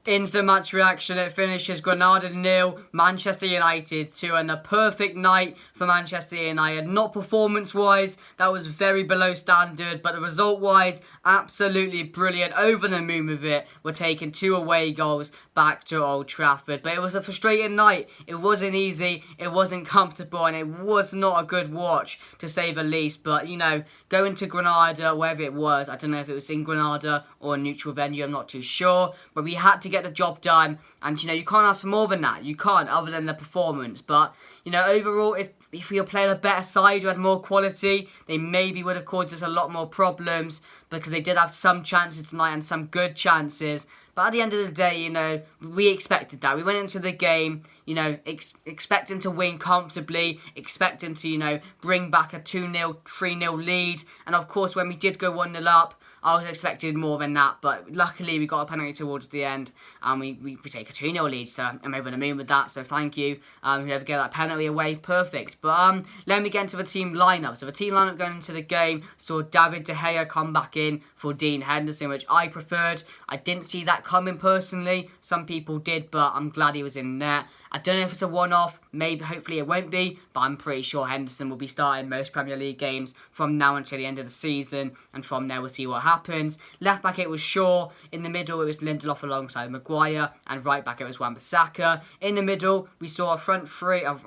Instant match reaction. It finishes Granada 0, Manchester United 2, and a perfect night for Manchester United. Not performance-wise, that was very below standard, but result-wise, absolutely brilliant. Over the moon with it. We're taking 2 away goals back to Old Trafford. But it was a frustrating night. It wasn't easy, it wasn't comfortable, and it was not a good watch, to say the least. But, you know, going to Granada, wherever it was, I don't know if it was in Granada or a neutral venue, I'm not too sure, but we had to get the job done, and you know, you can't ask for more than that. You can't, other than the performance. But you know, overall, if we were playing a better side who had more quality, they maybe would have caused us a lot more problems, because they did have some chances tonight and some good chances. But at the end of the day, you know, we expected that. We went into the game, you know, expecting to win comfortably, expecting to, you know, bring back a 2-0, 3-0 lead. And of course, when we did go 1-0 up, I was expecting more than that. But luckily, we got a penalty towards the end, and we take a 2-0 lead. So I'm over the moon with that. So thank you, whoever gave that penalty away. Perfect. But let me get into the team lineup. So the team lineup going into the game saw David De Gea come back in for Dean Henderson, which I preferred. I didn't see that coming personally. Some people did, but I'm glad he was in there. I don't know if it's a one-off. Maybe, hopefully it won't be, but I'm pretty sure Henderson will be starting most Premier League games from now until the end of the season, and from there we'll see what happens. Left back it was Shaw. In the middle it was Lindelof alongside Maguire, and right back it was Wan-Bissaka. In the middle we saw a middle three of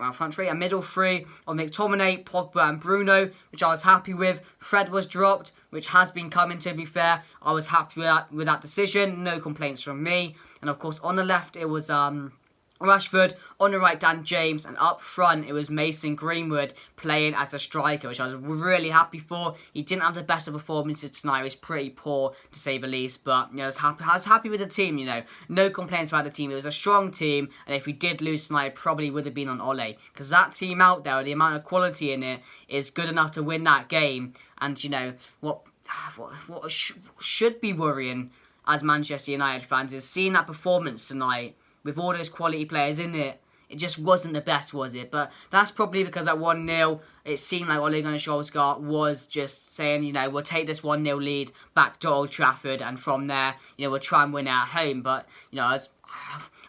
McTominay, Pogba and Bruno, which I was happy with. Fred was dropped, which has been coming, to be fair. I was happy with that decision. No complaints from me. And of course on the left it was Rashford, on the right Dan James, and up front it was Mason Greenwood playing as a striker, which I was really happy for. He didn't have the best of performances tonight. He was pretty poor, to say the least, but you know, I was happy with the team. You know, no complaints about the team. It was a strong team, and if we did lose tonight, it probably would have been on Ole, because that team out there, the amount of quality in it, is good enough to win that game. And you know what should be worrying as Manchester United fans is seeing that performance tonight. With all those quality players in it, it just wasn't the best, was it? But that's probably because at 1-0, it seemed like Ole Gunnar Solskjaer was just saying, you know, we'll take this 1-0 lead back to Old Trafford, and from there, you know, we'll try and win it at home. But, you know,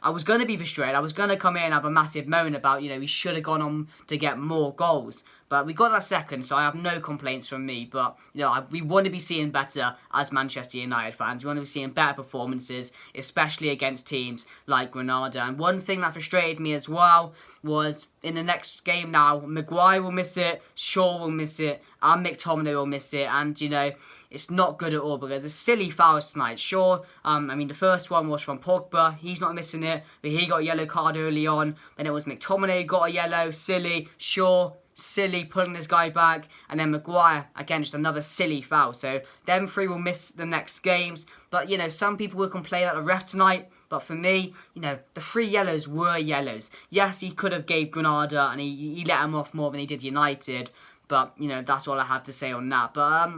I was going to be frustrated. I was going to come in and have a massive moan about, you know, we should have gone on to get more goals. But we got that second, so I have no complaints from me. But, you know, we want to be seeing better as Manchester United fans. We want to be seeing better performances, especially against teams like Granada. And one thing that frustrated me as well was in the next game now, Maguire will miss it, Shaw will miss it, and McTominay will miss it. And, you know, it's not good at all because it's silly fouls tonight. Shaw, I mean, the first one was from Pogba. He's not missing it, but he got a yellow card early on. Then it was McTominay who got a yellow, silly. Shaw, silly, pulling this guy back. And then Maguire, again, just another silly foul. So them three will miss the next games. But, you know, some people will complain at the ref tonight. But for me, you know, the 3 yellows were yellows. Yes, he could have gave Granada and he let him off more than he did United. But, you know, that's all I have to say on that. But,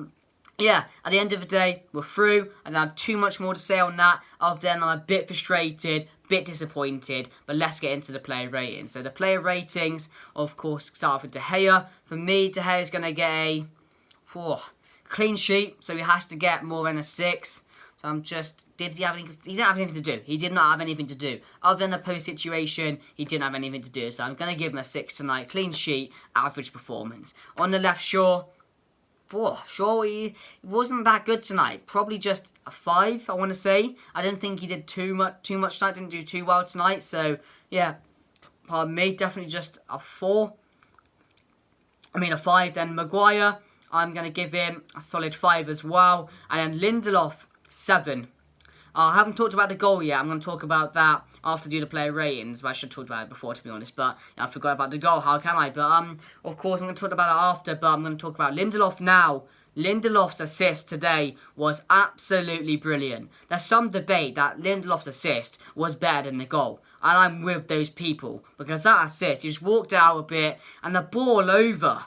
yeah, at the end of the day, we're through. I don't have too much more to say on that, other than I'm a bit frustrated, bit disappointed. But let's get into the player ratings. So the player ratings, of course, start off with De Gea. For me, De Gea is going to get a clean sheet, so he has to get more than a 6. So I'm just, he didn't have anything to do. He did not have anything to do. Other than the post situation, he didn't have anything to do. So I'm going to give him a 6 tonight. Clean sheet, average performance. On the left, Shaw, he wasn't that good tonight. Probably just a 5, I want to say. I didn't think he did too much tonight. Didn't do too well tonight. So, yeah, pardon me, definitely just a 4. A 5. Then Maguire, I'm going to give him a solid 5 as well. And then Lindelof, 7. I haven't talked about the goal yet. I'm going to talk about that after I do the player ratings. But I should have talked about it before, to be honest. But I forgot about the goal. How can I? But of course, I'm going to talk about it after. But I'm going to talk about Lindelof now. Lindelof's assist today was absolutely brilliant. There's some debate that Lindelof's assist was better than the goal. And I'm with those people. Because that assist, he just walked out a bit. And the ball over.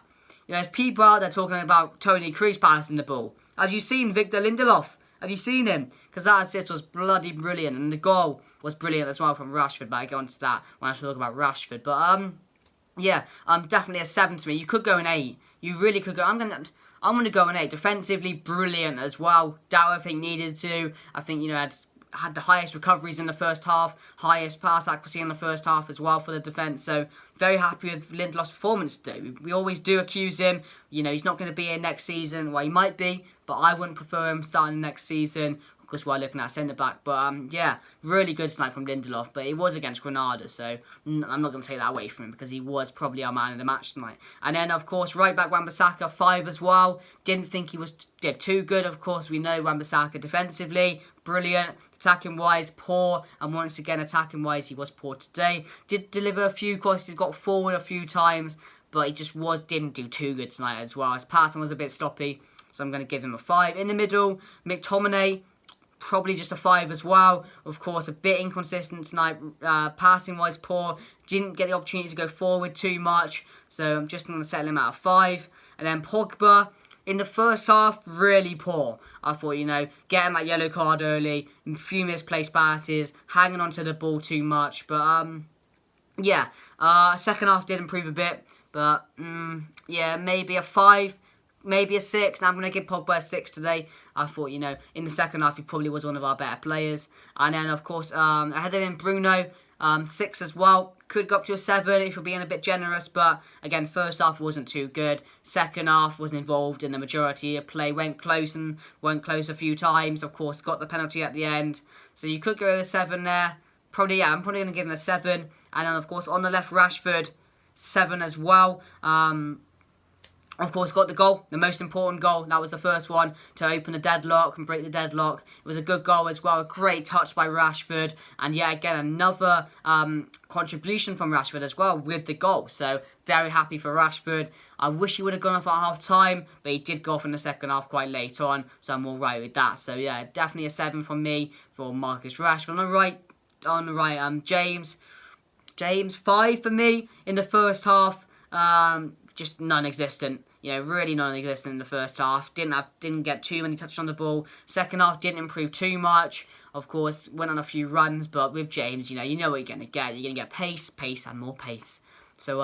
You know, there's people out there talking about Tony Kroos passing the ball. Have you seen Victor Lindelof? Have you seen him? Because that assist was bloody brilliant. And the goal was brilliant as well from Rashford. But I go on to that when I talk about Rashford. But, yeah, definitely a 7 to me. You could go an 8. You really could go. I'm gonna go an 8. Defensively, brilliant as well. Doubt I think needed to. I think, you know, had had the highest recoveries in the first half, highest pass accuracy in the first half as well for the defence. So very happy with Lindelof's performance today. We always do accuse him. He's not going to be here next season. Well, he might be, but I wouldn't prefer him starting next season. Of course, we're looking at centre-back. But, yeah, really good tonight from Lindelof. But it was against Granada, so I'm not going to take that away from him because he was probably our man of the match tonight. And then, of course, right-back Wan-Bissaka, 5 as well. Didn't think he did too good. Of course, we know Wan-Bissaka defensively, brilliant. Attacking-wise, poor. And once again, attacking-wise, he was poor today. Did deliver a few crosses, got forward a few times. But he just didn't do too good tonight as well. His passing was a bit sloppy, so I'm going to give him a 5. In the middle, McTominay, probably just a 5 as well. Of course, a bit inconsistent tonight. Passing-wise, poor. Didn't get the opportunity to go forward too much. So I'm just going to settle him at a 5. And then Pogba, in the first half, really poor. I thought, getting that yellow card early, a few misplaced passes, hanging onto the ball too much. But, yeah, second half did improve a bit. But, yeah, maybe a 5. Maybe a 6. Now I'm going to give Pogba a 6 today. I thought, in the second half, he probably was one of our better players. And then, of course, ahead of him, Bruno, 6 as well. Could go up to a 7 if you're being a bit generous. But, again, first half wasn't too good. Second half was involved in the majority of play. Went close a few times. Of course, got the penalty at the end. So you could go with a 7 there. Probably, yeah, I'm probably going to give him a 7. And then, of course, on the left, Rashford, 7 as well. Of course, got the goal, the most important goal. That was the first one to open the deadlock and break the deadlock. It was a good goal as well. A great touch by Rashford. And yeah, again, another contribution from Rashford as well with the goal. So, very happy for Rashford. I wish he would have gone off at half-time, but he did go off in the second half quite late on. So, I'm all right with that. So, yeah, definitely a 7 from me for Marcus Rashford. On the right, James. James, 5 for me in the first half. Just non-existent. Really non-existent in the first half. Didn't get too many touches on the ball. Second half didn't improve too much. Of course, went on a few runs, but with James, you know what you're going to get. You're going to get pace, and more pace. So,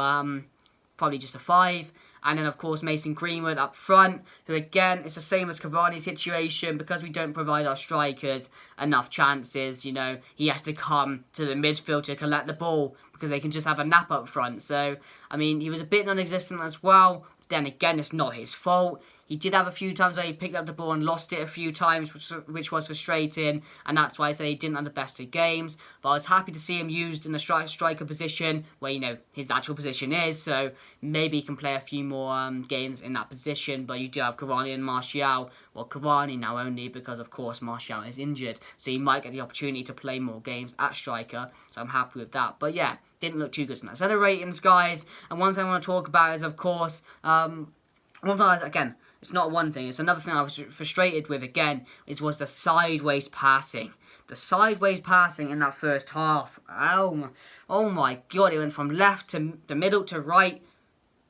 probably just a 5. And then, of course, Mason Greenwood up front, who, again, it's the same as Cavani's situation. Because we don't provide our strikers enough chances, he has to come to the midfield to collect the ball because they can just have a nap up front. So, I mean, he was a bit non-existent as well. Then again, it's not his fault. He did have a few times where he picked up the ball and lost it a few times, which was frustrating. And that's why I say he didn't have the best of games. But I was happy to see him used in the striker position, where, his actual position is. So maybe he can play a few more games in that position. But you do have Cavani and Martial. Well, Cavani now only because, of course, Martial is injured. So he might get the opportunity to play more games at striker. So I'm happy with that. But yeah, didn't look too good tonight. So the ratings, guys. And one thing I want to talk about is, of course, again, it's not one thing. It's another thing I was frustrated with, again, was the sideways passing. The sideways passing in that first half. Oh my God. It went from left to the middle to right,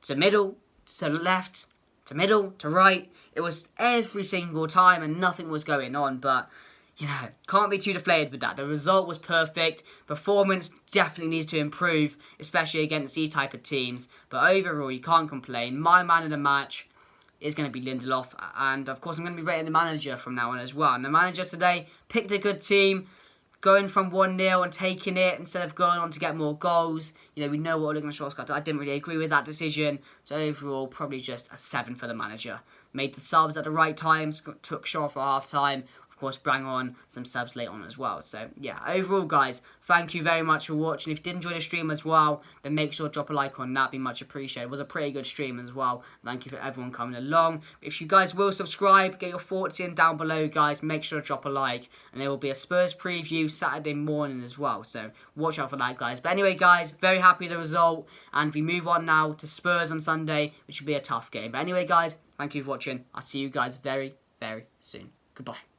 to middle, to left, to middle, to right. It was every single time and nothing was going on. But, can't be too deflated with that. The result was perfect. Performance definitely needs to improve, especially against these type of teams. But overall, you can't complain. My man of the match is going to be Lindelof. And, of course, I'm going to be rating the manager from now on as well. And the manager today picked a good team, going from 1-0 and taking it instead of going on to get more goals. We know what Ole Gunnar Solskjaer did. I didn't really agree with that decision. So, overall, probably just a 7 for the manager. Made the subs at the right times, took Shaw for half-time. Of course, bring on some subs late on as well. So, yeah, overall, guys, thank you very much for watching. If you did enjoy the stream as well, then make sure to drop a like on that. Be much appreciated. It was a pretty good stream as well. Thank you for everyone coming along. If you guys will subscribe, get your thoughts in down below, guys. Make sure to drop a like. And there will be a Spurs preview Saturday morning as well. So, watch out for that, guys. But anyway, guys, very happy with the result. And we move on now to Spurs on Sunday, which will be a tough game. But anyway, guys, thank you for watching. I'll see you guys very, very soon. Goodbye.